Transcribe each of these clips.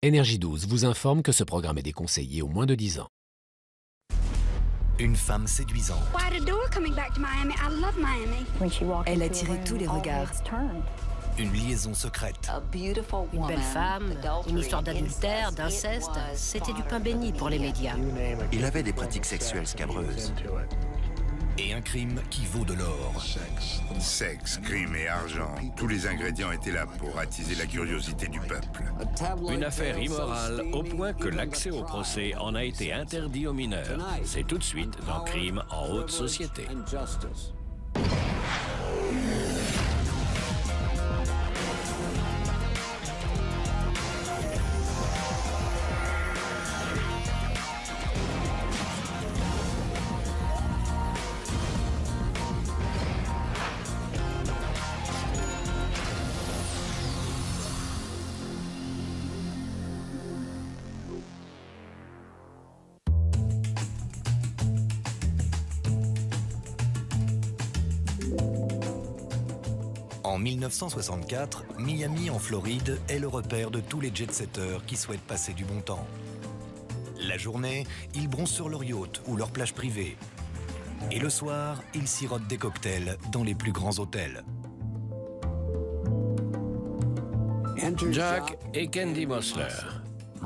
Énergie 12 vous informe que ce programme est déconseillé aux moins de 10 ans. Une femme séduisante. Elle attirait tous les regards. Une liaison secrète. Une belle femme, une histoire d'adultère, d'inceste, c'était du pain béni pour les médias. Il avait des pratiques sexuelles scabreuses. Et un crime qui vaut de l'or. Sexe, crime et argent, tous les ingrédients étaient là pour attiser la curiosité du peuple. Une affaire immorale au point que l'accès au procès en a été interdit aux mineurs. C'est tout de suite dans Crime en haute société. En 1964, Miami en Floride est le repère de tous les jet-setters qui souhaitent passer du bon temps. La journée, ils bronzent sur leur yacht ou leur plage privée. Et le soir, ils sirotent des cocktails dans les plus grands hôtels. Jack et Candy Mosler,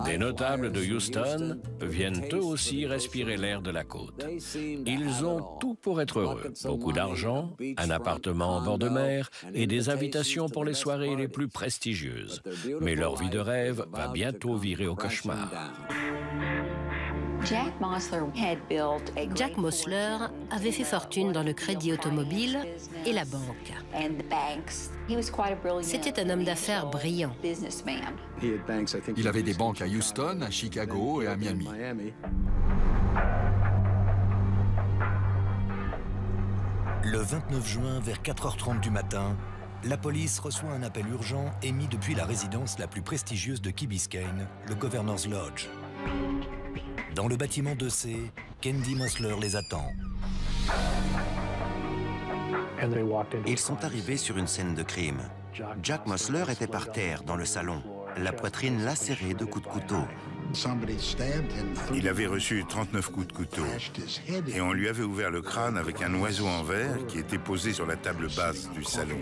des notables de Houston, viennent eux aussi respirer l'air de la côte. Ils ont tout pour être heureux. Beaucoup d'argent, un appartement en bord de mer et des invitations pour les soirées les plus prestigieuses. Mais leur vie de rêve va bientôt virer au cauchemar. Jack Mosler avait fait fortune dans le crédit automobile et la banque. C'était un homme d'affaires brillant. Il avait des banques à Houston, à Chicago et à Miami. Le 29 juin, vers 4h30 du matin, la police reçoit un appel urgent émis depuis la résidence la plus prestigieuse de Key Biscayne, le Governor's Lodge. Dans le bâtiment 2C, Candy Mosler les attend. Ils sont arrivés sur une scène de crime. Jack Mosler était par terre dans le salon, la poitrine lacérée de coups de couteau. Il avait reçu 39 coups de couteau et on lui avait ouvert le crâne avec un oiseau en verre qui était posé sur la table basse du salon.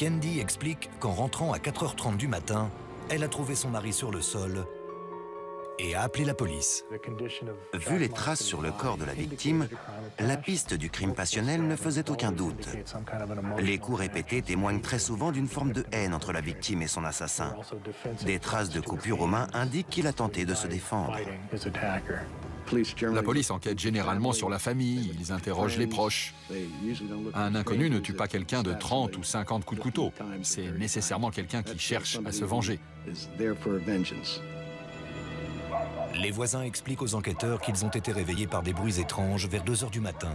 Candy explique qu'en rentrant à 4h30 du matin, elle a trouvé son mari sur le sol et a appelé la police. Vu les traces sur le corps de la victime, la piste du crime passionnel ne faisait aucun doute. Les coups répétés témoignent très souvent d'une forme de haine entre la victime et son assassin. Des traces de coupures aux mains indiquent qu'il a tenté de se défendre. La police enquête généralement sur la famille, ils interrogent les proches. Un inconnu ne tue pas quelqu'un de 30 ou 50 coups de couteau. C'est nécessairement quelqu'un qui cherche à se venger. Les voisins expliquent aux enquêteurs qu'ils ont été réveillés par des bruits étranges vers 2h du matin.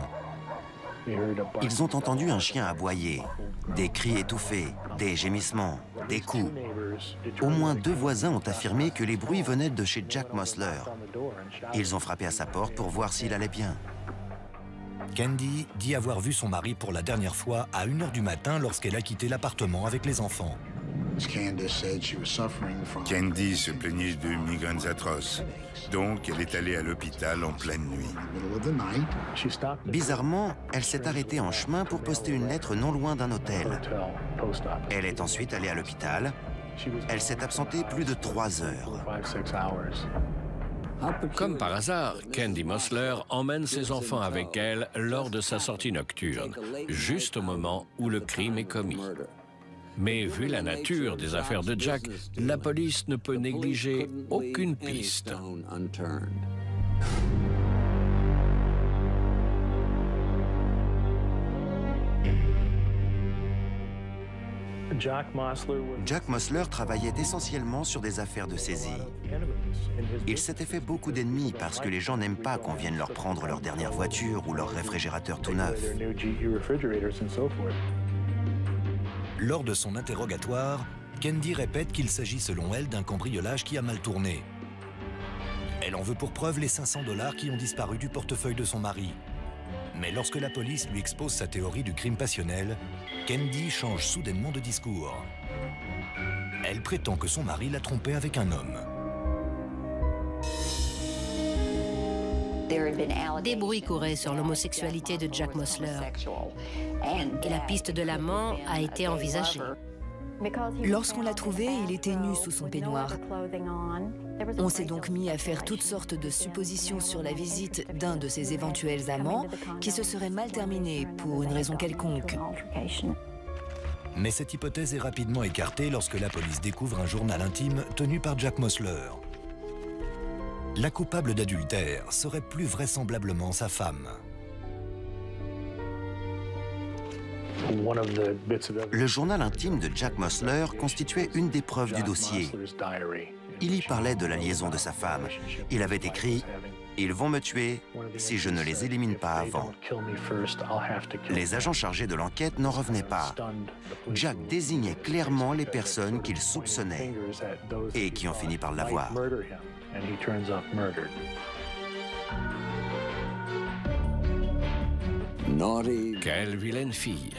Ils ont entendu un chien aboyer, des cris étouffés, des gémissements, des coups. Au moins 2 voisins ont affirmé que les bruits venaient de chez Jack Mosler. Ils ont frappé à sa porte pour voir s'il allait bien. Candy dit avoir vu son mari pour la dernière fois à 1h du matin lorsqu'elle a quitté l'appartement avec les enfants. Candy se plaignait de migraines atroces, donc elle est allée à l'hôpital en pleine nuit. Bizarrement, elle s'est arrêtée en chemin pour poster une lettre non loin d'un hôtel. Elle est ensuite allée à l'hôpital. Elle s'est absentée plus de 3 heures. Comme par hasard, Candy Mosler emmène ses enfants avec elle lors de sa sortie nocturne, juste au moment où le crime est commis. Mais vu la nature des affaires de Jack, la police ne peut négliger aucune piste. Jack Mosler travaillait essentiellement sur des affaires de saisie. Il s'était fait beaucoup d'ennemis parce que les gens n'aiment pas qu'on vienne leur prendre leur dernière voiture ou leur réfrigérateur tout neuf. Lors de son interrogatoire, Candy répète qu'il s'agit selon elle d'un cambriolage qui a mal tourné. Elle en veut pour preuve les $500 qui ont disparu du portefeuille de son mari. Mais lorsque la police lui expose sa théorie du crime passionnel, Candy change soudainement de discours. Elle prétend que son mari l'a trompée avec un homme. Des bruits couraient sur l'homosexualité de Jack Mosler et la piste de l'amant a été envisagée. Lorsqu'on l'a trouvé, il était nu sous son peignoir. On s'est donc mis à faire toutes sortes de suppositions sur la visite d'un de ses éventuels amants qui se serait mal terminée pour une raison quelconque. Mais cette hypothèse est rapidement écartée lorsque la police découvre un journal intime tenu par Jack Mosler. La coupable d'adultère serait plus vraisemblablement sa femme. Le journal intime de Jack Mosler constituait une des preuves du dossier. Il y parlait de la liaison de sa femme. Il avait écrit « Ils vont me tuer si je ne les élimine pas avant ». Les agents chargés de l'enquête n'en revenaient pas. Jack désignait clairement les personnes qu'il soupçonnait et qui ont fini par l'avoir. Quelle vilaine fille.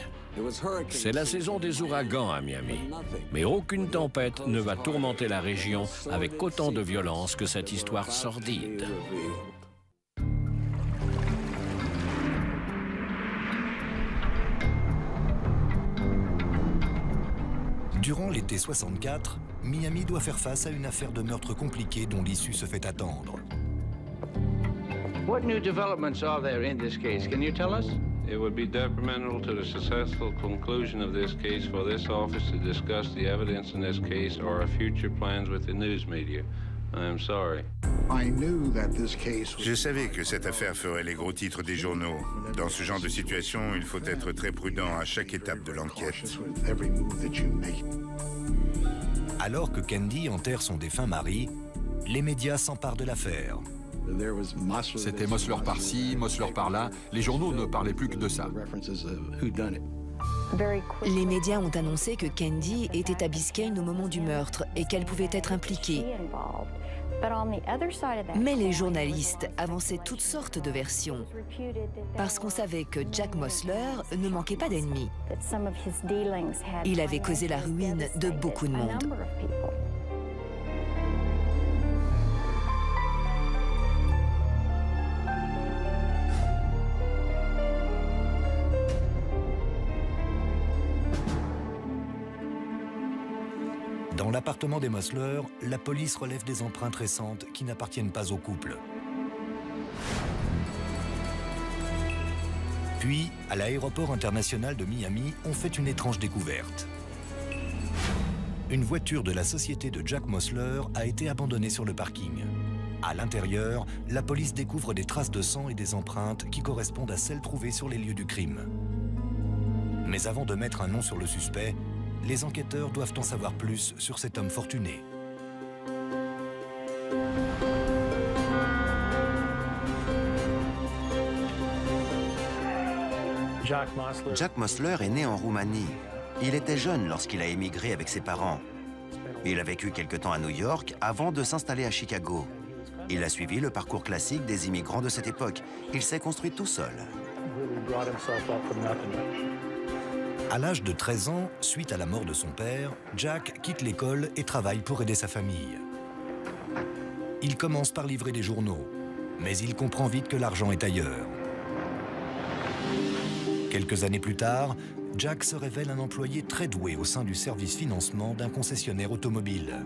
C'est la saison des ouragans à Miami. Mais aucune tempête ne va tourmenter la région avec autant de violence que cette histoire sordide. Durant l'été 64, Miami doit faire face à une affaire de meurtre compliquée dont l'issue se fait attendre. What new developments are there in this case? Can you tell us? It would be detrimental to the successful conclusion of this case for this office to discuss the evidence in this case or our future plans with the news media. I am sorry. Je savais que cette affaire ferait les gros titres des journaux. Dans ce genre de situation, il faut être très prudent à chaque étape de l'enquête. Alors que Candy enterre son défunt mari, les médias s'emparent de l'affaire. C'était Mosler par-ci, Mosler par-là. Les journaux ne parlaient plus que de ça. Les médias ont annoncé que Candy était à Biscayne au moment du meurtre et qu'elle pouvait être impliquée. Mais les journalistes avançaient toutes sortes de versions, parce qu'on savait que Jack Mosler ne manquait pas d'ennemis. Il avait causé la ruine de beaucoup de monde. Dans l'appartement des Mosler, la police relève des empreintes récentes qui n'appartiennent pas au couple. Puis, à l'aéroport international de Miami, on fait une étrange découverte. Une voiture de la société de Jack Mosler a été abandonnée sur le parking. À l'intérieur, la police découvre des traces de sang et des empreintes qui correspondent à celles trouvées sur les lieux du crime. Mais avant de mettre un nom sur le suspect, les enquêteurs doivent en savoir plus sur cet homme fortuné. Jack Mosler est né en Roumanie. Il était jeune lorsqu'il a émigré avec ses parents. Il a vécu quelque temps à New York avant de s'installer à Chicago. Il a suivi le parcours classique des immigrants de cette époque. Il s'est construit tout seul. À l'âge de 13 ans, suite à la mort de son père, Jack quitte l'école et travaille pour aider sa famille. Il commence par livrer des journaux, mais il comprend vite que l'argent est ailleurs. Quelques années plus tard, Jack se révèle un employé très doué au sein du service financement d'un concessionnaire automobile.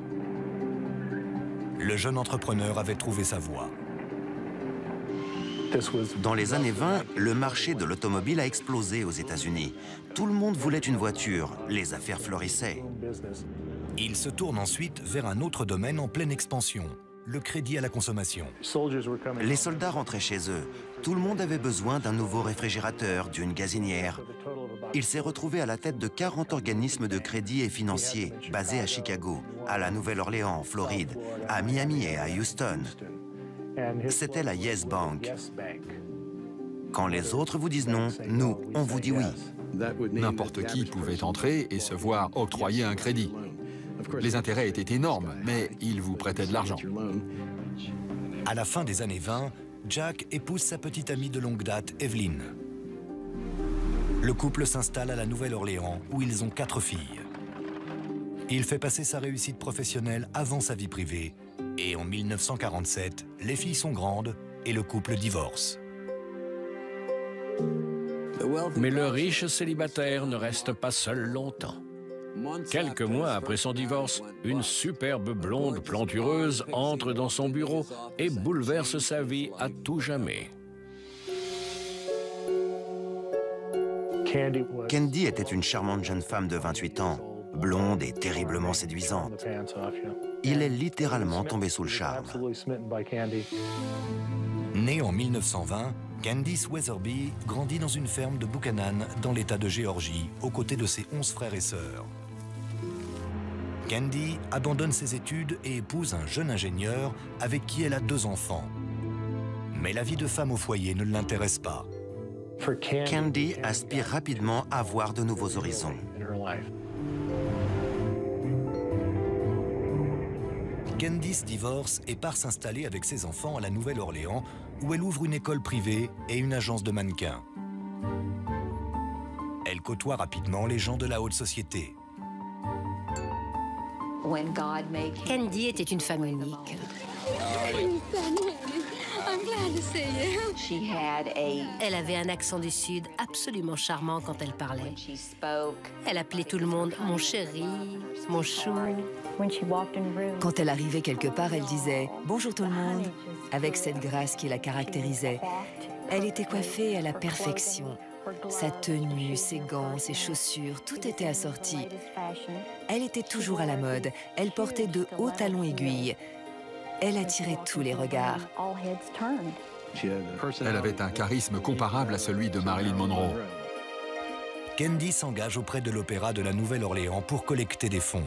Le jeune entrepreneur avait trouvé sa voie. Dans les années 20, le marché de l'automobile a explosé aux États-Unis. Tout le monde voulait une voiture, les affaires florissaient. Il se tourne ensuite vers un autre domaine en pleine expansion, le crédit à la consommation. Les soldats rentraient chez eux. Tout le monde avait besoin d'un nouveau réfrigérateur, d'une gazinière. Il s'est retrouvé à la tête de 40 organismes de crédit et financiers, basés à Chicago, à la Nouvelle-Orléans, en Floride, à Miami et à Houston. C'était la Yes Bank. Quand les autres vous disent non, nous, on vous dit oui. N'importe qui pouvait entrer et se voir octroyer un crédit. Les intérêts étaient énormes, mais ils vous prêtaient de l'argent. À la fin des années 20, Jack épouse sa petite amie de longue date, Evelyn. Le couple s'installe à la Nouvelle-Orléans où ils ont 4 filles. Il fait passer sa réussite professionnelle avant sa vie privée et en 1947, les filles sont grandes et le couple divorce. Mais le riche célibataire ne reste pas seul longtemps. Quelques mois après son divorce, une superbe blonde plantureuse entre dans son bureau et bouleverse sa vie à tout jamais. Candy était une charmante jeune femme de 28 ans, blonde et terriblement séduisante. Il est littéralement tombé sous le charme. Née en 1920, Candice Weatherby grandit dans une ferme de Buchanan dans l'État de Géorgie, aux côtés de ses 11 frères et sœurs. Candy abandonne ses études et épouse un jeune ingénieur avec qui elle a 2 enfants. Mais la vie de femme au foyer ne l'intéresse pas. Candy aspire rapidement à voir de nouveaux horizons. Candice divorce et part s'installer avec ses enfants à la Nouvelle-Orléans, où elle ouvre une école privée et une agence de mannequins. Elle côtoie rapidement les gens de la haute société. Candy était une femme unique. Elle avait un accent du Sud absolument charmant quand elle parlait. Elle appelait tout le monde « mon chéri »,« mon chou ». Quand elle arrivait quelque part, elle disait « Bonjour tout le monde », avec cette grâce qui la caractérisait. Elle était coiffée à la perfection. Sa tenue, ses gants, ses chaussures, tout était assorti. Elle était toujours à la mode. Elle portait de hauts talons aiguilles. Elle attirait tous les regards. Elle avait un charisme comparable à celui de Marilyn Monroe. Candy s'engage auprès de l'Opéra de la Nouvelle-Orléans pour collecter des fonds.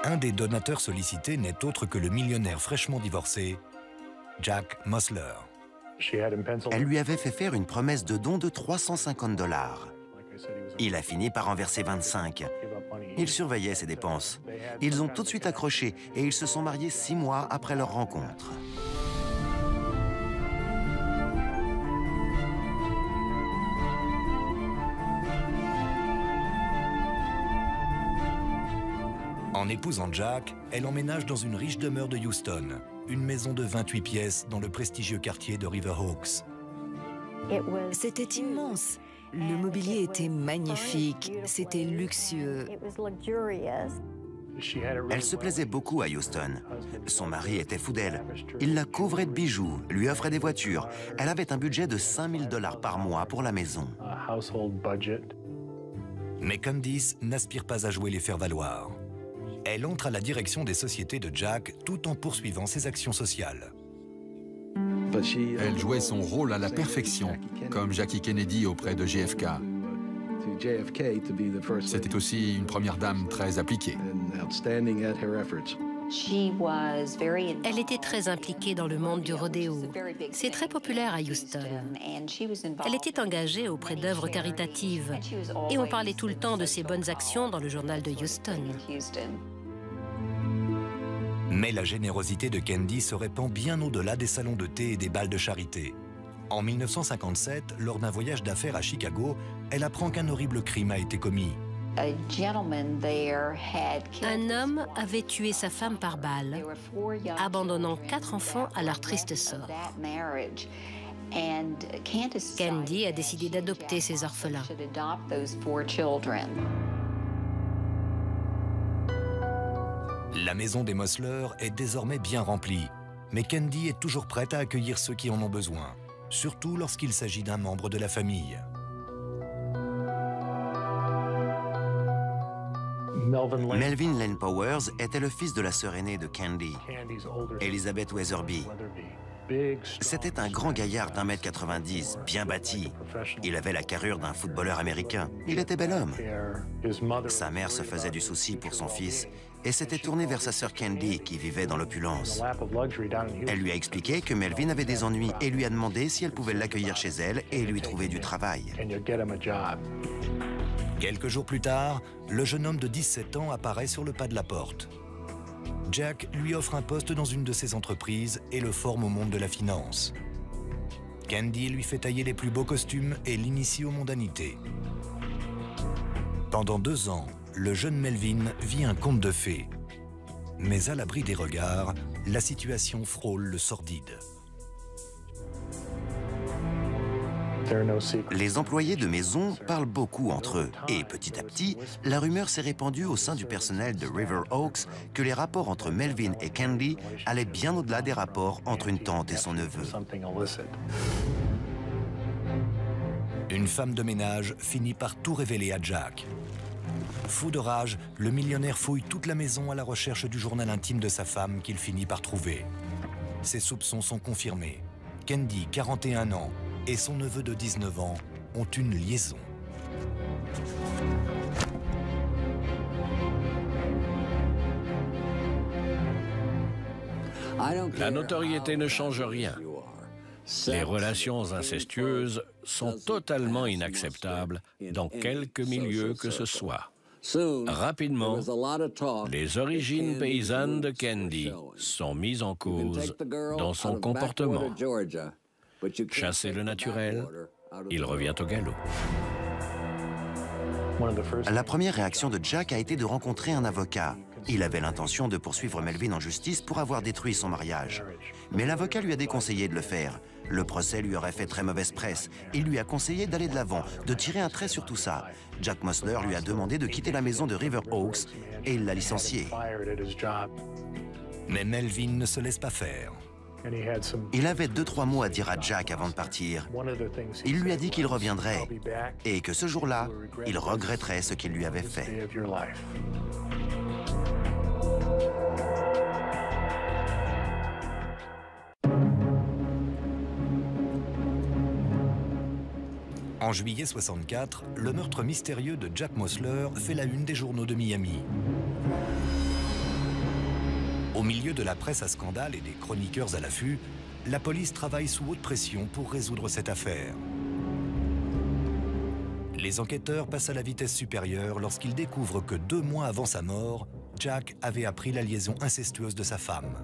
Un des donateurs sollicités n'est autre que le millionnaire fraîchement divorcé, Jack Mosler. Elle lui avait fait faire une promesse de don de 350 $. Il a fini par en verser 25. Il surveillait ses dépenses. Ils ont tout de suite accroché et ils se sont mariés 6 mois après leur rencontre. En épousant Jack, elle emménage dans une riche demeure de Houston, une maison de 28 pièces dans le prestigieux quartier de Riverhawks. C'était immense. Le mobilier était magnifique, c'était luxueux. Elle se plaisait beaucoup à Houston. Son mari était fou d'elle. Il la couvrait de bijoux, lui offrait des voitures. Elle avait un budget de 5 000 $ par mois pour la maison. Mais Candice n'aspire pas à jouer les faire-valoir. Elle entre à la direction des sociétés de Jack tout en poursuivant ses actions sociales. Elle jouait son rôle à la perfection, comme Jackie Kennedy auprès de JFK. C'était aussi une première dame très appliquée. Elle était très impliquée dans le monde du rodéo. C'est très populaire à Houston. Elle était engagée auprès d'œuvres caritatives et on parlait tout le temps de ses bonnes actions dans le journal de Houston. Mais la générosité de Candy se répand bien au-delà des salons de thé et des bals de charité. En 1957, lors d'un voyage d'affaires à Chicago, elle apprend qu'un horrible crime a été commis. Un homme avait tué sa femme par balle, abandonnant 4 enfants à leur triste sort. Candy a décidé d'adopter ces orphelins. La maison des Mosler est désormais bien remplie, mais Candy est toujours prête à accueillir ceux qui en ont besoin, surtout lorsqu'il s'agit d'un membre de la famille. Melvin Lane Powers était le fils de la sœur aînée de Candy, Elizabeth Weatherby. C'était un grand gaillard d'1,90 m, bien bâti. Il avait la carrure d'un footballeur américain. Il était bel homme. Sa mère se faisait du souci pour son fils et s'était tournée vers sa sœur Candy, qui vivait dans l'opulence. Elle lui a expliqué que Melvin avait des ennuis et lui a demandé si elle pouvait l'accueillir chez elle et lui trouver du travail. Quelques jours plus tard, le jeune homme de 17 ans apparaît sur le pas de la porte. Jack lui offre un poste dans une de ses entreprises et le forme au monde de la finance. Candy lui fait tailler les plus beaux costumes et l'initie aux mondanités. Pendant 2 ans, le jeune Melvin vit un conte de fées. Mais à l'abri des regards, la situation frôle le sordide. Les employés de maison parlent beaucoup entre eux et petit à petit, la rumeur s'est répandue au sein du personnel de River Oaks que les rapports entre Melvin et Candy allaient bien au-delà des rapports entre une tante et son neveu. Une femme de ménage finit par tout révéler à Jack. Fou de rage, le millionnaire fouille toute la maison à la recherche du journal intime de sa femme qu'il finit par trouver. Ses soupçons sont confirmés. Candy, 41 ans, et son neveu de 19 ans ont une liaison. La notoriété ne change rien. Les relations incestueuses sont totalement inacceptables dans quelque milieu que ce soit. Rapidement, les origines paysannes de Candy sont mises en cause dans son comportement. Chasser le naturel, il revient au galop. La première réaction de Jack a été de rencontrer un avocat. Il avait l'intention de poursuivre Melvin en justice pour avoir détruit son mariage. Mais l'avocat lui a déconseillé de le faire. Le procès lui aurait fait très mauvaise presse. Il lui a conseillé d'aller de l'avant, de tirer un trait sur tout ça. Jack Mosler lui a demandé de quitter la maison de River Oaks et il l'a licencié. Mais Melvin ne se laisse pas faire. Il avait 2-3 mots à dire à Jack avant de partir. Il lui a dit qu'il reviendrait et que ce jour-là, il regretterait ce qu'il lui avait fait. En juillet 64, le meurtre mystérieux de Jack Mosler fait la une des journaux de Miami. Au milieu de la presse à scandale et des chroniqueurs à l'affût, la police travaille sous haute pression pour résoudre cette affaire. Les enquêteurs passent à la vitesse supérieure lorsqu'ils découvrent que 2 mois avant sa mort, Jack avait appris la liaison incestueuse de sa femme.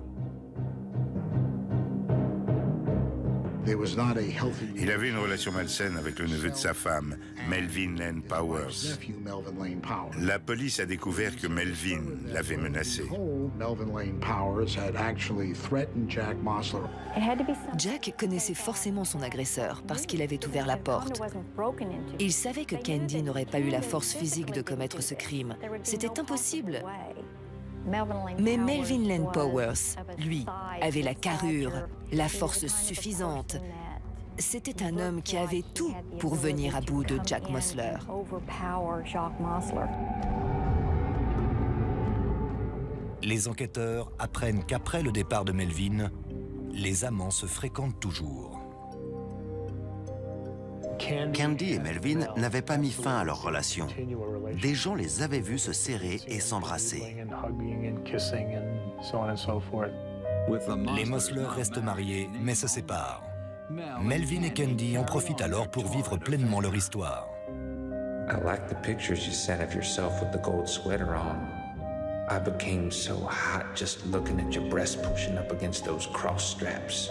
Il avait une relation malsaine avec le neveu de sa femme, Melvin Lane Powers. La police a découvert que Melvin l'avait menacé. Jack connaissait forcément son agresseur parce qu'il avait ouvert la porte. Il savait que Candy n'aurait pas eu la force physique de commettre ce crime. C'était impossible. Mais Melvin Lane Powers, lui, avait la carrure, la force suffisante. C'était un homme qui avait tout pour venir à bout de Jack Mosler. Les enquêteurs apprennent qu'après le départ de Melvin, les amants se fréquentent toujours. Candy et Melvin n'avaient pas mis fin à leur relation. Des gens les avaient vus se serrer et s'embrasser. Les Mosler restent mariés, mais se séparent. Melvin et Candy en profitent alors pour vivre pleinement leur histoire. I like the pictures you sent of yourself with the gold sweater on. I became so hot just looking at your breast pushing up against those cross straps.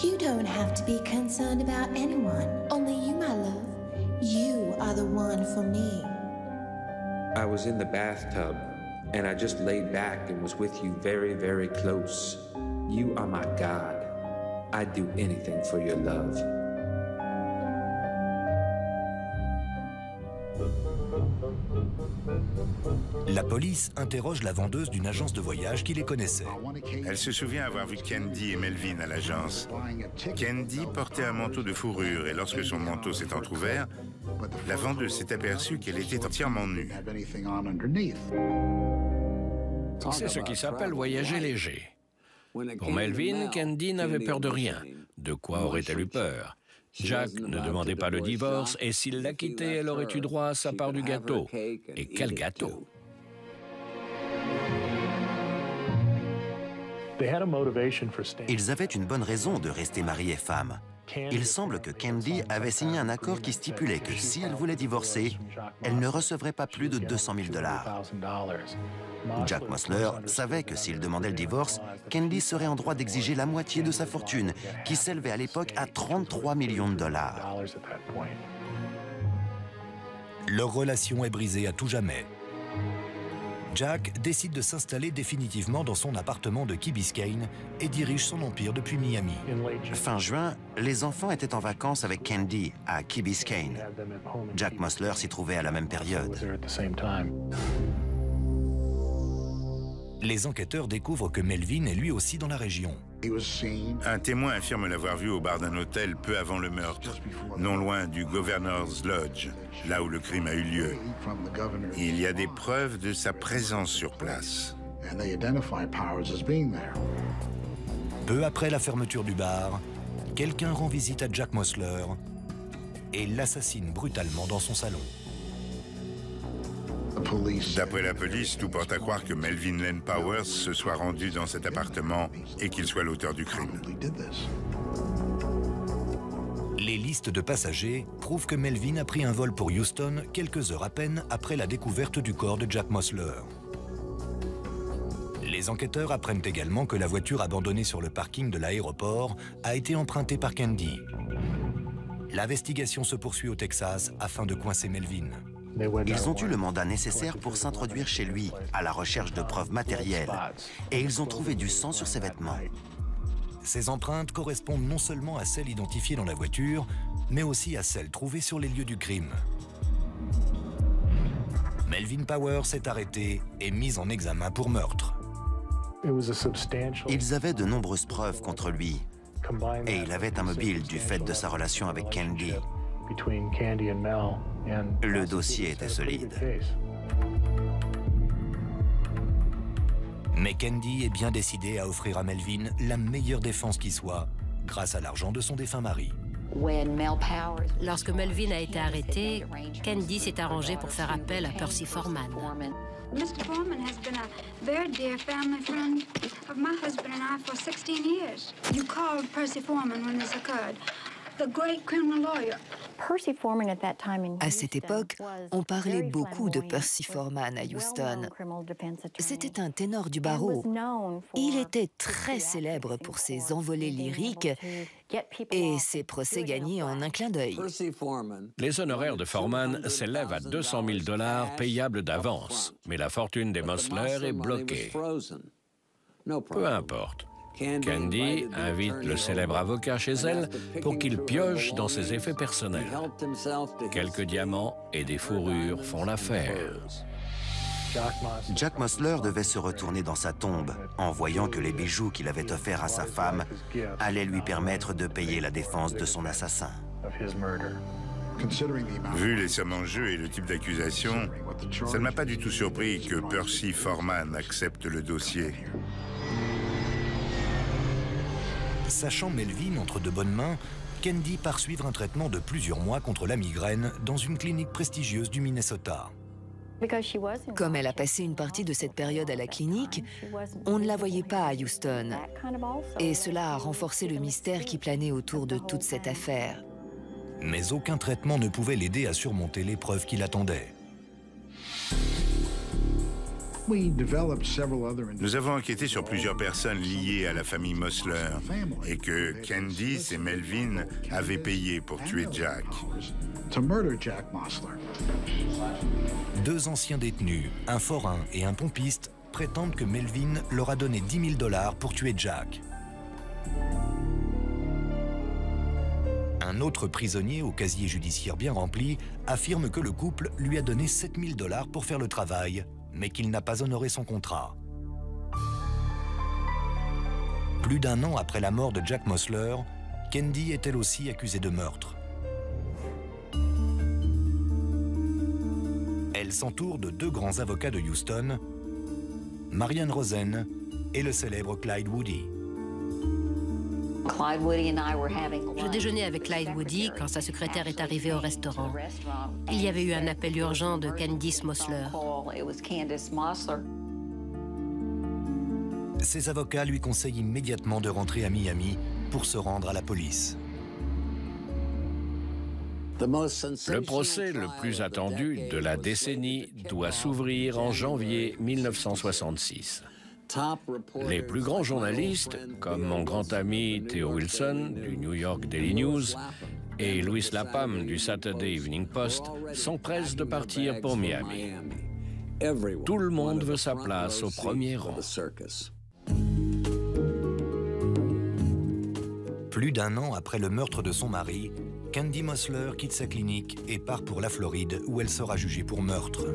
You don't have to be concerned about anyone. Only you, my love. You are the one for me. I was in the bathtub, and I just laid back and was with you very, very close. You are my God. I'd do anything for your love. La police interroge la vendeuse d'une agence de voyage qui les connaissait. Elle se souvient avoir vu Candy et Melvin à l'agence. Candy portait un manteau de fourrure et lorsque son manteau s'est entrouvert, la vendeuse s'est aperçue qu'elle était entièrement nue. C'est ce qui s'appelle voyager léger. Pour Melvin, Candy n'avait peur de rien. De quoi aurait-elle eu peur? Jack ne demandait pas le divorce et s'il la quittait, elle aurait eu droit à sa part du gâteau. Et quel gâteau! Ils avaient une bonne raison de rester mari et femme. il semble que Candy avait signé un accord qui stipulait que si elle voulait divorcer, elle ne recevrait pas plus de 200 000 $. Jack Mosler savait que s'il demandait le divorce, Candy serait en droit d'exiger la moitié de sa fortune, qui s'élevait à l'époque à 33 millions de dollars. Leur relation est brisée à tout jamais. Jack décide de s'installer définitivement dans son appartement de Key Biscayne et dirige son empire depuis Miami. Fin juin, les enfants étaient en vacances avec Candy à Key Biscayne. Jack Mosler s'y trouvait à la même période. Les enquêteurs découvrent que Melvin est lui aussi dans la région. Un témoin affirme l'avoir vu au bar d'un hôtel peu avant le meurtre, non loin du Governor's Lodge, là où le crime a eu lieu. Il y a des preuves de sa présence sur place. Peu après la fermeture du bar, quelqu'un rend visite à Jack Mosler et l'assassine brutalement dans son salon. D'après la police, tout porte à croire que Melvin Len Powers se soit rendu dans cet appartement et qu'il soit l'auteur du crime. Les listes de passagers prouvent que Melvin a pris un vol pour Houston quelques heures à peine après la découverte du corps de Jack Mosler. Les enquêteurs apprennent également que la voiture abandonnée sur le parking de l'aéroport a été empruntée par Candy. L'investigation se poursuit au Texas afin de coincer Melvin. Ils ont eu le mandat nécessaire pour s'introduire chez lui, à la recherche de preuves matérielles, et ils ont trouvé du sang sur ses vêtements. Ces empreintes correspondent non seulement à celles identifiées dans la voiture, mais aussi à celles trouvées sur les lieux du crime. Melvin Powers est arrêté et mis en examen pour meurtre. Ils avaient de nombreuses preuves contre lui, et il avait un mobile du fait de sa relation avec Candy. Le dossier était solide. Mais Candy est bien décidée à offrir à Melvin la meilleure défense qui soit, grâce à l'argent de son défunt mari. Lorsque Melvin a été arrêté, Candy s'est arrangée pour faire appel à Percy Foreman. Mr. Foreman has been a very dear family friend of my husband and I for 16 years. You called Percy Foreman when this occurred. The great criminal lawyer. À cette époque, on parlait beaucoup de Percy Foreman à Houston. C'était un ténor du barreau. Il était très célèbre pour ses envolées lyriques et ses procès gagnés en un clin d'œil. Les honoraires de Foreman s'élèvent à 200 000 $ payables d'avance, mais la fortune des Mosler est bloquée. Peu importe. Candy invite le célèbre avocat chez elle pour qu'il pioche dans ses effets personnels. Quelques diamants et des fourrures font l'affaire. Jack Mosler devait se retourner dans sa tombe en voyant que les bijoux qu'il avait offerts à sa femme allaient lui permettre de payer la défense de son assassin. Vu les sommes en jeu et le type d'accusation, ça ne m'a pas du tout surpris que Percy Foreman accepte le dossier. Sachant Melvin entre de bonnes mains, Candy part suivre un traitement de plusieurs mois contre la migraine dans une clinique prestigieuse du Minnesota. Comme elle a passé une partie de cette période à la clinique, on ne la voyait pas à Houston. Et cela a renforcé le mystère qui planait autour de toute cette affaire. Mais aucun traitement ne pouvait l'aider à surmonter l'épreuve qui l'attendait. Nous avons enquêté sur plusieurs personnes liées à la famille Mosler et que Candice et Melvin avaient payé pour tuer Jack. Deux anciens détenus, un forain et un pompiste, prétendent que Melvin leur a donné 10 000 $ pour tuer Jack. Un autre prisonnier au casier judiciaire bien rempli affirme que le couple lui a donné 7 000 $ pour faire le travail, mais qu'il n'a pas honoré son contrat. Plus d'un an après la mort de Jack Mosler, Candy est elle aussi accusée de meurtre. Elle s'entoure de deux grands avocats de Houston, Marianne Rosen et le célèbre Clyde Woody. Je déjeunais avec Clyde Woody quand sa secrétaire est arrivée au restaurant. Il y avait eu un appel urgent de Candice Mosler. Ses avocats lui conseillent immédiatement de rentrer à Miami pour se rendre à la police. Le procès le plus attendu de la décennie doit s'ouvrir en janvier 1966. Les plus grands journalistes, comme mon grand ami Theo Wilson du New York Daily News et Louis Lapham du Saturday Evening Post, sont prêts de partir pour Miami. Tout le monde veut sa place au premier rang. Plus d'un an après le meurtre de son mari, Candy Mossler quitte sa clinique et part pour la Floride où elle sera jugée pour meurtre.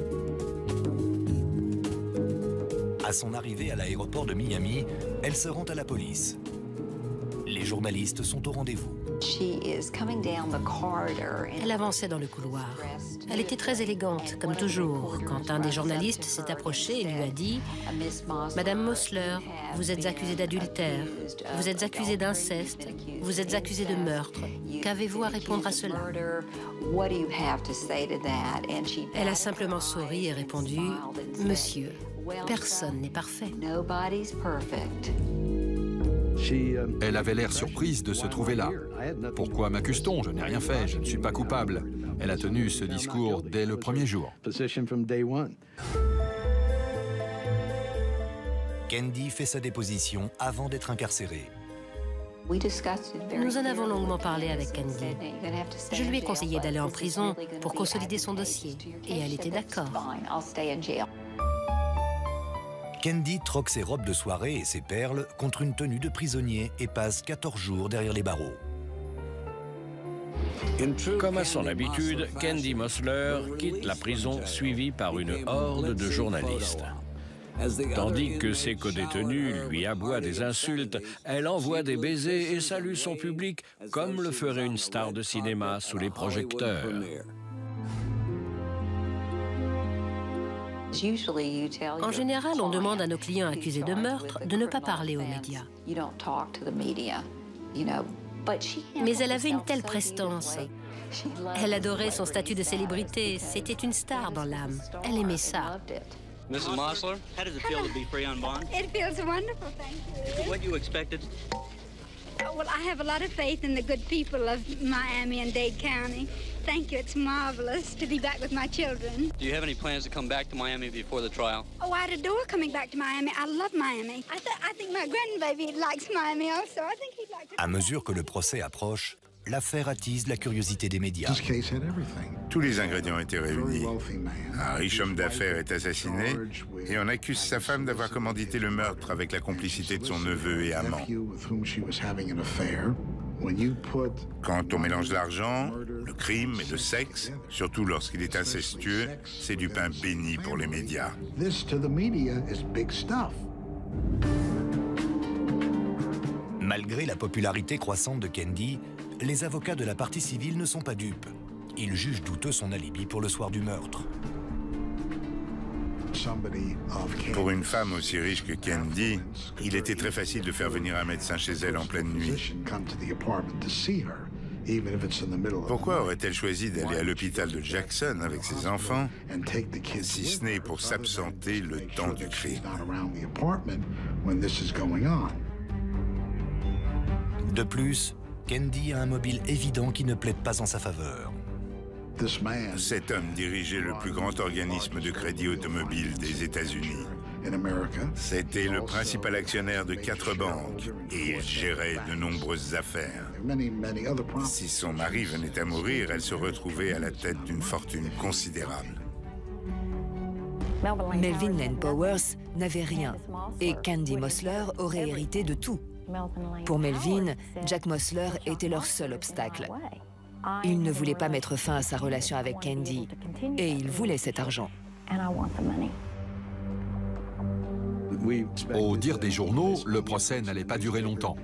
À son arrivée à l'aéroport de Miami, elle se rend à la police. Les journalistes sont au rendez-vous. Elle avançait dans le couloir. Elle était très élégante, comme toujours, quand un des journalistes s'est approché et lui a dit « Madame Mossler, vous êtes accusée d'adultère, vous êtes accusée d'inceste, vous êtes accusée de meurtre. Qu'avez-vous à répondre à cela ?» Elle a simplement souri et répondu « Monsieur, personne n'est parfait. » Elle avait l'air surprise de se trouver là. « Pourquoi m'accuse-t-on? Je n'ai rien fait, je ne suis pas coupable. » Elle a tenu ce discours dès le premier jour. Candy fait sa déposition avant d'être incarcérée. Nous en avons longuement parlé avec Candy. Je lui ai conseillé d'aller en prison pour consolider son dossier, et elle était d'accord. Candy troque ses robes de soirée et ses perles contre une tenue de prisonnier et passe 14 jours derrière les barreaux. Comme à son habitude, Candy Mossler quitte la prison suivie par une horde de journalistes. Tandis que ses codétenus lui aboient des insultes, elle envoie des baisers et salue son public comme le ferait une star de cinéma sous les projecteurs. En général, on demande à nos clients accusés de meurtre de ne pas parler aux médias. Mais elle avait une telle prestance. Elle adorait son statut de célébrité. C'était une star dans l'âme. Elle aimait ça. Mrs. Mossler, how does it feel to be free on bond? It feels wonderful, thank you. What you expected? Well, I have a lot of faith in the good people of Miami and Dade County. Thank you. It's marvelous to be back with my children. Do you have any plans to come back to Miami before the trial? Oh, I'd adore coming back to Miami. I love Miami. I think my grandbaby likes Miami also. I think he'd like to... À mesure que le procès approche, l'affaire attise la curiosité des médias. Tous les ingrédients étaient réunis. Un riche homme d'affaires est assassiné et on accuse sa femme d'avoir commandité le meurtre avec la complicité de son neveu et amant. Quand on mélange l'argent, le crime et le sexe, surtout lorsqu'il est incestueux, c'est du pain béni pour les médias. Malgré la popularité croissante de Candy, les avocats de la partie civile ne sont pas dupes. Ils jugent douteux son alibi pour le soir du meurtre. Pour une femme aussi riche que Candy, il était très facile de faire venir un médecin chez elle en pleine nuit. Pourquoi aurait-elle choisi d'aller à l'hôpital de Jackson avec ses enfants, si ce n'est pour s'absenter le temps du crime? De plus, Candy a un mobile évident qui ne plaide pas en sa faveur. Cet homme dirigeait le plus grand organisme de crédit automobile des États-Unis. C'était le principal actionnaire de 4 banques et il gérait de nombreuses affaires. Si son mari venait à mourir, elle se retrouvait à la tête d'une fortune considérable. Melvin Lane Powers n'avait rien et Candy Mossler aurait hérité de tout. Pour Melvin, Jack Mossler était leur seul obstacle. Il ne voulait pas mettre fin à sa relation avec Candy et il voulait cet argent. Au dire des journaux, le procès n'allait pas durer longtemps.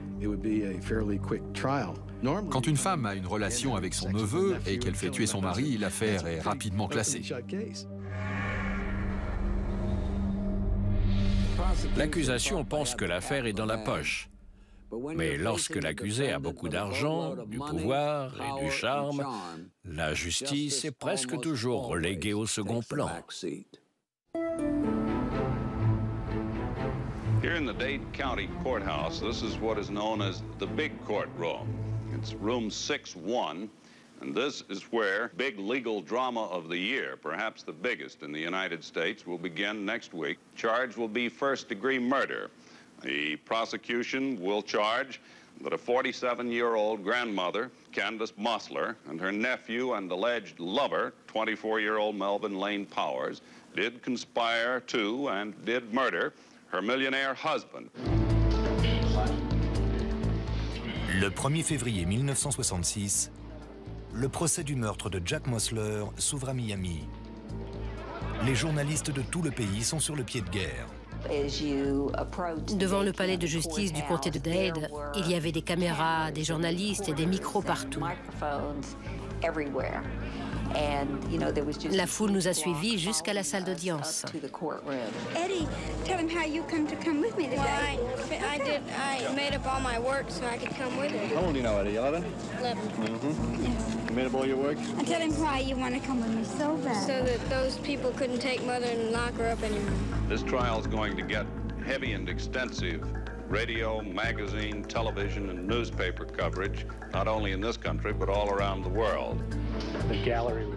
Quand une femme a une relation avec son neveu et qu'elle fait tuer son mari, l'affaire est rapidement classée. L'accusation pense que l'affaire est dans la poche. Mais lorsque l'accusé a beaucoup d'argent, du pouvoir et du charme, la justice est presque toujours reléguée au second plan. Here in the Dade County Courthouse, this is what is known as the big courtroom. It's room 6-1. And this is where big legal drama of the year, perhaps the biggest in the United States, will begin next week. Charge will be first-degree murder. The prosecution will charge that a 47-year-old grandmother, Candace Mosler, and her nephew and alleged lover, 24-year-old Melvin Lane Powers, did conspire to and did murder her millionaire husband. Le 1er février 1966, le procès du meurtre de Jack Mosler s'ouvre à Miami. Les journalistes de tout le pays sont sur le pied de guerre. Devant le palais de justice du comté de Dade, il y avait des caméras, des journalistes et des micros partout. La foule nous a suivis jusqu'à la salle d'audience. Eddie, tell him how you come to come with me today. Well, I made up all my work so I could come with you. How old do you know, Eddie? 11? 11. Yes. You made up all your work? And tell him why you want to come with me so bad. So that those people couldn't take Mother and lock her up anymore. This trial is going to get heavy and extensive radio, magazine, television, and newspaper coverage, not only in this country, but all around the world.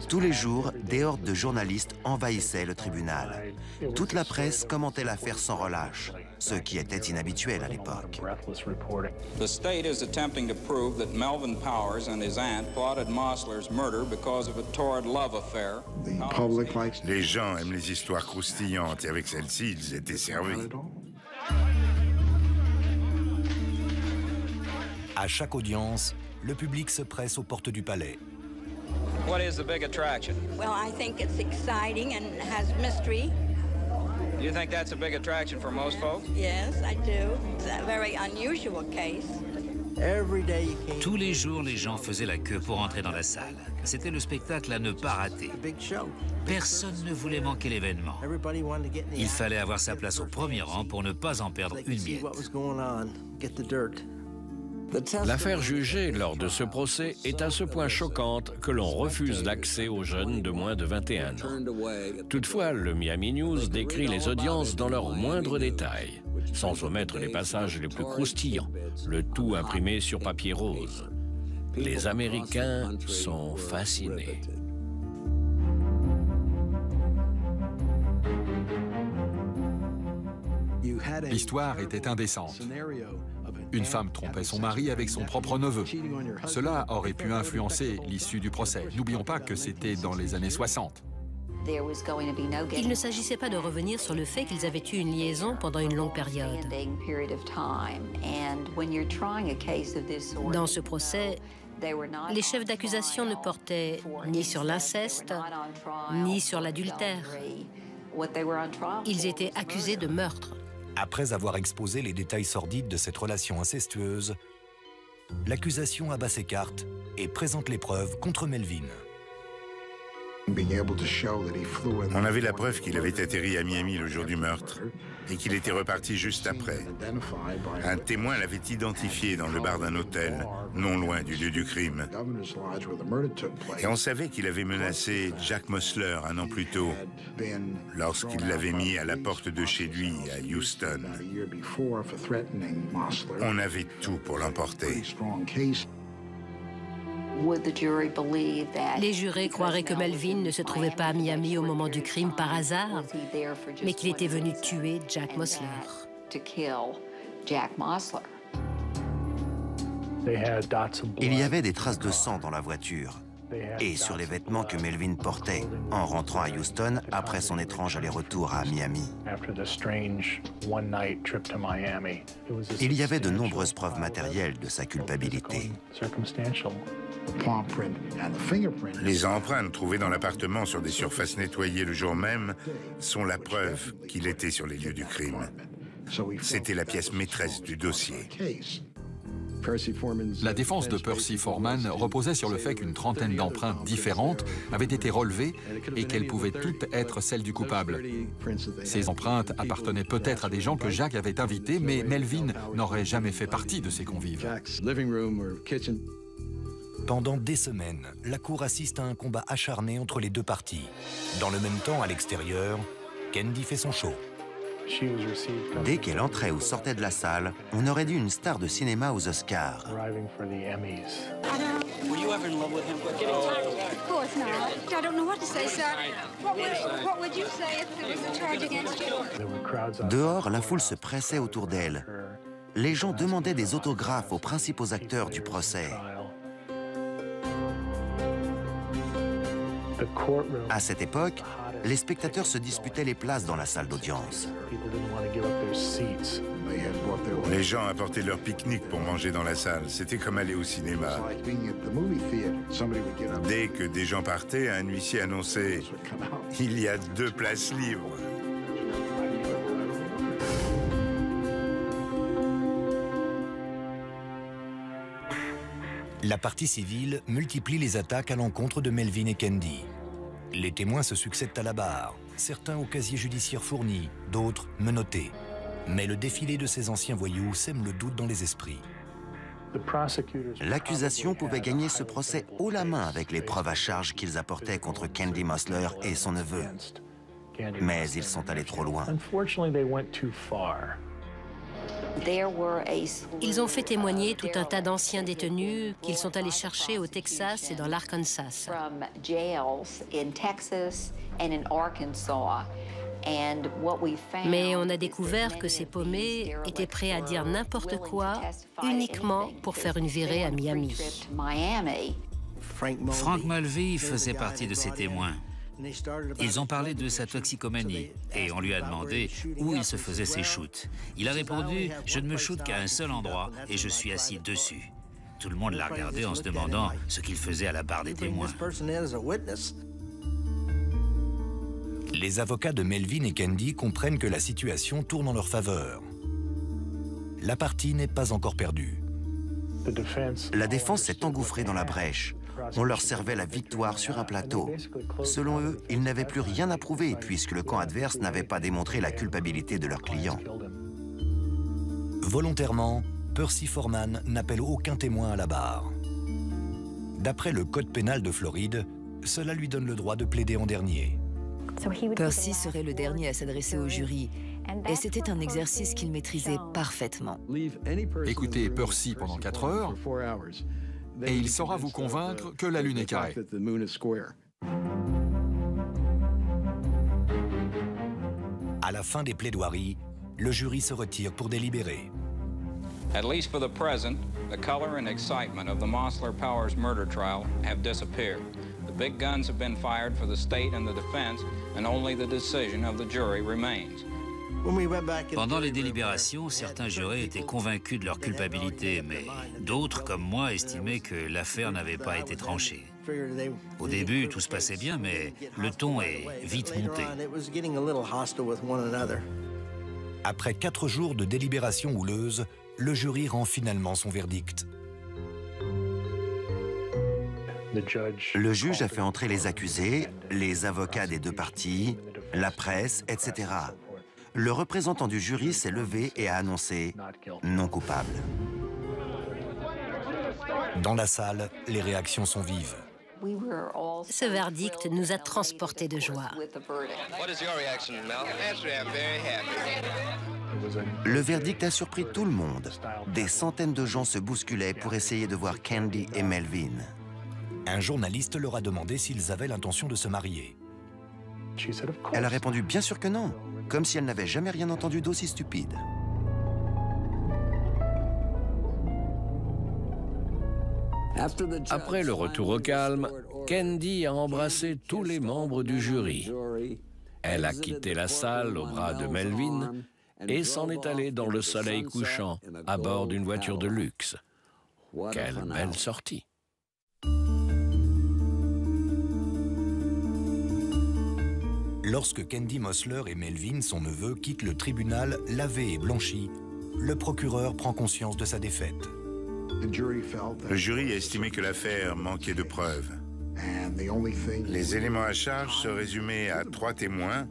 Tous les jours, des hordes de journalistes envahissaient le tribunal. Toute la presse commentait l'affaire sans relâche, ce qui était inhabituel à l'époque. The state is attempting to prove that Melvin Powers and his aunt plotted Mosler's murder because of a torrid love affair. Les gens aiment les histoires croustillantes et avec celle-ci, ils étaient servis. À chaque audience, le public se presse aux portes du palais. What is the big attraction? Well, I think it's exciting and has mystery. Do you think that's a big attraction for most folks? Yes, I do. It's a very unusual case. Tous les jours, les gens faisaient la queue pour entrer dans la salle. C'était le spectacle à ne pas rater. Personne ne voulait manquer l'événement. Il fallait avoir sa place au premier rang pour ne pas en perdre une miette. L'affaire jugée lors de ce procès est à ce point choquante que l'on refuse l'accès aux jeunes de moins de 21 ans. Toutefois, le Miami News décrit les audiences dans leurs moindres détails, sans omettre les passages les plus croustillants, le tout imprimé sur papier rose. Les Américains sont fascinés. L'histoire était indécente. Une femme trompait son mari avec son propre neveu. Cela aurait pu influencer l'issue du procès. N'oublions pas que c'était dans les années 60. Il ne s'agissait pas de revenir sur le fait qu'ils avaient eu une liaison pendant une longue période. Dans ce procès, les chefs d'accusation ne portaient ni sur l'inceste, ni sur l'adultère. Ils étaient accusés de meurtre. Après avoir exposé les détails sordides de cette relation incestueuse, l'accusation abat ses cartes et présente les preuves contre Melvin. On avait la preuve qu'il avait atterri à Miami le jour du meurtre et qu'il était reparti juste après. Un témoin l'avait identifié dans le bar d'un hôtel, non loin du lieu du crime. Et on savait qu'il avait menacé Jack Mosler un an plus tôt, lorsqu'il l'avait mis à la porte de chez lui à Houston. On avait tout pour l'emporter. Les jurés croiraient que Melvin ne se trouvait pas à Miami au moment du crime par hasard, mais qu'il était venu tuer Jack Mosler. Il y avait des traces de sang dans la voiture et sur les vêtements que Melvin portait en rentrant à Houston après son étrange aller-retour à Miami. Il y avait de nombreuses preuves matérielles de sa culpabilité. Les empreintes trouvées dans l'appartement sur des surfaces nettoyées le jour même sont la preuve qu'il était sur les lieux du crime. C'était la pièce maîtresse du dossier. La défense de Percy Foreman reposait sur le fait qu'une trentaine d'empreintes différentes avaient été relevées et qu'elles pouvaient toutes être celles du coupable. Ces empreintes appartenaient peut-être à des gens que Jack avait invités, mais Melvin n'aurait jamais fait partie de ces convives. Pendant des semaines, la cour assiste à un combat acharné entre les deux parties. Dans le même temps, à l'extérieur, Candy fait son show. Dès qu'elle entrait ou sortait de la salle, on aurait dit une star de cinéma aux Oscars. Were you ever in love with him? Of course not. I don't know what to say, sir. What would you say if there was a charge against you? Dehors, la foule se pressait autour d'elle. Les gens demandaient des autographes aux principaux acteurs du procès. À cette époque, les spectateurs se disputaient les places dans la salle d'audience. Les gens apportaient leur pique-nique pour manger dans la salle. C'était comme aller au cinéma. Dès que des gens partaient, un huissier annonçait « Il y a 2 places libres ». La partie civile multiplie les attaques à l'encontre de Melvin et Candy. Les témoins se succèdent à la barre, certains au casier judiciaire fourni, d'autres menottés. Mais le défilé de ces anciens voyous sème le doute dans les esprits. L'accusation pouvait gagner ce procès haut la main avec les preuves à charge qu'ils apportaient contre Candy Mossler et son neveu. Mais ils sont allés trop loin. Ils ont fait témoigner tout un tas d'anciens détenus qu'ils sont allés chercher au Texas et dans l'Arkansas. Mais on a découvert que ces paumés étaient prêts à dire n'importe quoi uniquement pour faire une virée à Miami. Frank Mulvey faisait partie de ces témoins. Ils ont parlé de sa toxicomanie et on lui a demandé où il se faisait ses shoots. Il a répondu « Je ne me shoote qu'à un seul endroit et je suis assis dessus ». Tout le monde l'a regardé en se demandant ce qu'il faisait à la barre des témoins. Les avocats de Melvin et Candy comprennent que la situation tourne en leur faveur. La partie n'est pas encore perdue. La défense s'est engouffrée dans la brèche. On leur servait la victoire sur un plateau. Selon eux, ils n'avaient plus rien à prouver puisque le camp adverse n'avait pas démontré la culpabilité de leur client. Volontairement, Percy Foreman n'appelle aucun témoin à la barre. D'après le code pénal de Floride, cela lui donne le droit de plaider en dernier. Percy serait le dernier à s'adresser au jury, et c'était un exercice qu'il maîtrisait parfaitement. Écoutez Percy pendant 4 heures, et il saura vous convaincre que la Lune est carrée. À la fin des plaidoiries, le jury se retire pour délibérer. At least for the present, the color and excitement of the Mossler-Powers murder trial have disappeared. The big guns have been fired for the state and the defense, and only the decision of the jury remains. Pendant les délibérations, certains jurés étaient convaincus de leur culpabilité, mais d'autres, comme moi, estimaient que l'affaire n'avait pas été tranchée. Au début, tout se passait bien, mais le ton est vite monté. Après 4 jours de délibération houleuse, le jury rend finalement son verdict. Le juge a fait entrer les accusés, les avocats des 2 parties, la presse, etc. Le représentant du jury s'est levé et a annoncé « non coupable ». Dans la salle, les réactions sont vives. Ce verdict nous a transportés de joie. Le verdict a surpris tout le monde. Des centaines de gens se bousculaient pour essayer de voir Candy et Melvin. Un journaliste leur a demandé s'ils avaient l'intention de se marier. Elle a répondu bien sûr que non, comme si elle n'avait jamais rien entendu d'aussi stupide. Après le retour au calme, Candy a embrassé tous les membres du jury. Elle a quitté la salle au bras de Melvin et s'en est allée dans le soleil couchant à bord d'une voiture de luxe. Quelle belle sortie! Lorsque Candy Mossler et Melvin, son neveu, quittent le tribunal lavé et blanchi, le procureur prend conscience de sa défaite. Le jury a estimé que l'affaire manquait de preuves. Les éléments à charge se résumaient à 3 témoins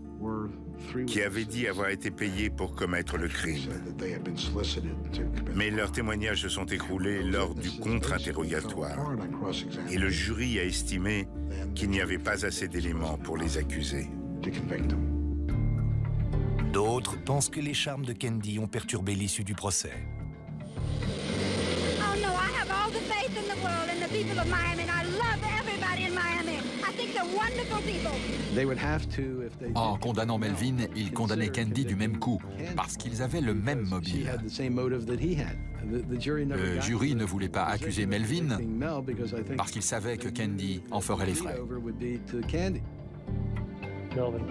qui avaient dit avoir été payés pour commettre le crime. Mais leurs témoignages se sont écroulés lors du contre-interrogatoire. Et le jury a estimé qu'il n'y avait pas assez d'éléments pour les accuser. D'autres pensent que les charmes de Candy ont perturbé l'issue du procès. Oh no, I have all the faith in the world in the people of Miami, and I love everybody in Miami. I think they're wonderful people. En condamnant Melvin, ils condamnaient Candy du même coup, parce qu'ils avaient le même mobile. Le jury ne voulait pas accuser Melvin, parce qu'il savait que Candy en ferait les frais.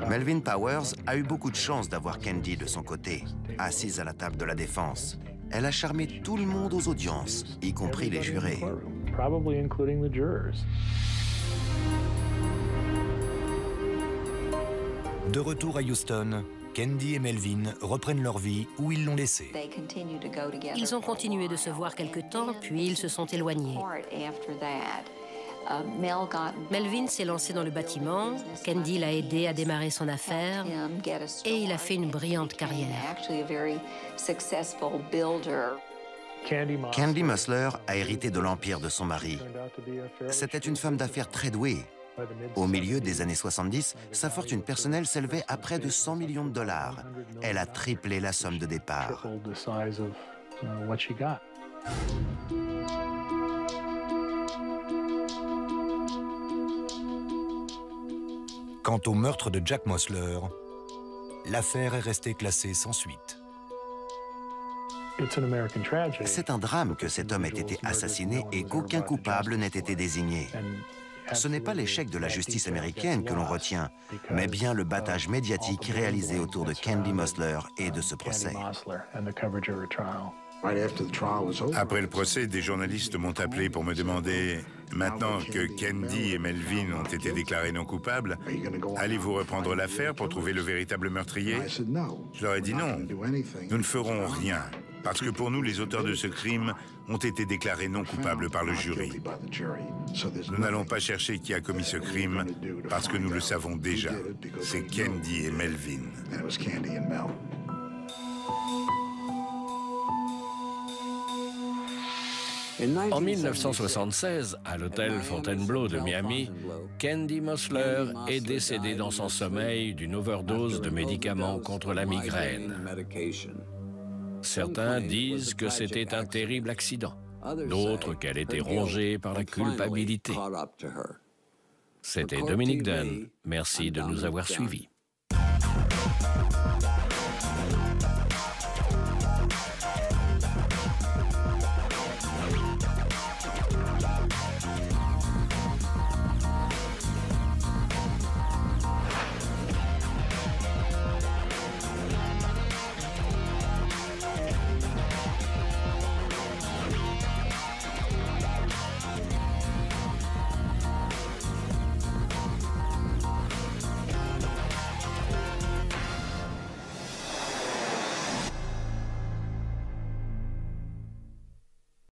Melvin Powers a eu beaucoup de chance d'avoir Candy de son côté, assise à la table de la défense. Elle a charmé tout le monde aux audiences, y compris les jurés. De retour à Houston, Candy et Melvin reprennent leur vie où ils l'ont laissée. Ils ont continué de se voir quelque temps, puis ils se sont éloignés. Melvin s'est lancé dans le bâtiment, Candy l'a aidé à démarrer son affaire et il a fait une brillante carrière. Candy Musler a hérité de l'empire de son mari. C'était une femme d'affaires très douée. Au milieu des années 70, sa fortune personnelle s'élevait à près de 100 millions de dollars. Elle a triplé la somme de départ. Quant au meurtre de Jack Mosler, l'affaire est restée classée sans suite. C'est un drame que cet homme ait été assassiné et qu'aucun coupable n'ait été désigné. Ce n'est pas l'échec de la justice américaine que l'on retient, mais bien le battage médiatique réalisé autour de Candy Musler et de ce procès. Après le procès, des journalistes m'ont appelé pour me demander « Maintenant que Candy et Melvin ont été déclarés non coupables, allez-vous reprendre l'affaire pour trouver le véritable meurtrier ?» Je leur ai dit non, nous ne ferons rien, parce que pour nous, les auteurs de ce crime ont été déclarés non coupables par le jury. Nous n'allons pas chercher qui a commis ce crime, parce que nous le savons déjà. C'est Candy et Melvin. En 1976, à l'hôtel Fontainebleau de Miami, Candy Musler est décédée dans son sommeil d'une overdose de médicaments contre la migraine. Certains disent que c'était un terrible accident, d'autres qu'elle était rongée par la culpabilité. C'était Dominique Dunn. Merci de nous avoir suivis.